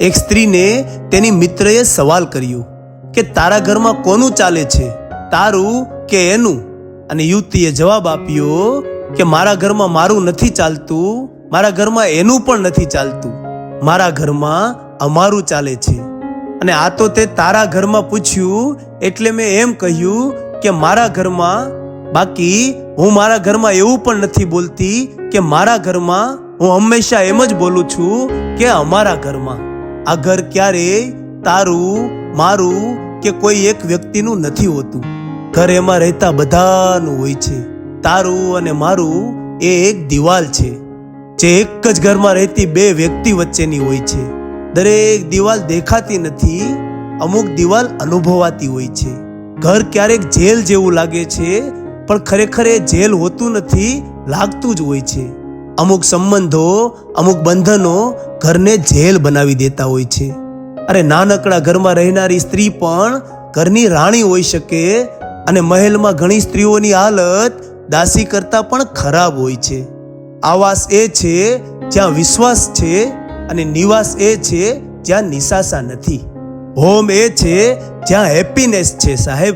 એક સ્ત્રીને તેની મિત્રએ સવાલ કર્યો કે તારા ઘરમાં કોનું ચાલે છે, તારું કે એનું? અને યુવતીએ જવાબ આપ્યો કે મારા ઘરમાં મારું નથી ચાલતું, મારા ઘરમાં એનું પણ નથી ચાલતું, મારા ઘરમાં અમારું ચાલે છે. અને આ તો તે તારા ઘરમાં પૂછ્યું એટલે મેં એમ કહ્યું કે મારા ઘરમાં, બાકી હું મારા ઘરમાં એવું પણ નથી બોલતી કે મારા ઘરમાં, હું હંમેશા એમ જ બોલું છું કે અમારા ઘરમાં. આ ઘર ક્યારેય તારું, મારું કે કોઈ એક વ્યક્તિનું નથી હોતું. ઘર એમાં રહેતા બધાનું હોય છે. તારું અને મારું એ એક દિવાલ છે, જે એક જ ઘરમાં રહેતી બે વ્યક્તિ વચ્ચેની હોય છે. દરેક દિવાલ દેખાતી નથી, અમુક દિવાલ અનુભવાતી હોય છે. ઘર ક્યારેક જેલ જેવું લાગે છે, પણ ખરેખર એ જેલ હોતું નથી, લાગતું જ હોય છે. અમુક સંબંધો, અમુક બંધનો ઘરને જેલ બનાવી દેતા હોય છે. અરે નાનકડા ઘરમાં રહેનારી સ્ત્રી પણ ઘરની રાણી હોઈ શકે, અને મહેલમાં ઘણી સ્ત્રીઓની હાલત દાસી કરતા પણ ખરાબ હોય છે. આવાસ એ છે જ્યાં વિશ્વાસ છે, અને નિવાસ એ છે જ્યાં નિશાસા નથી. હોમ એ છે જ્યાં હેપીનેસ છે સાહેબ.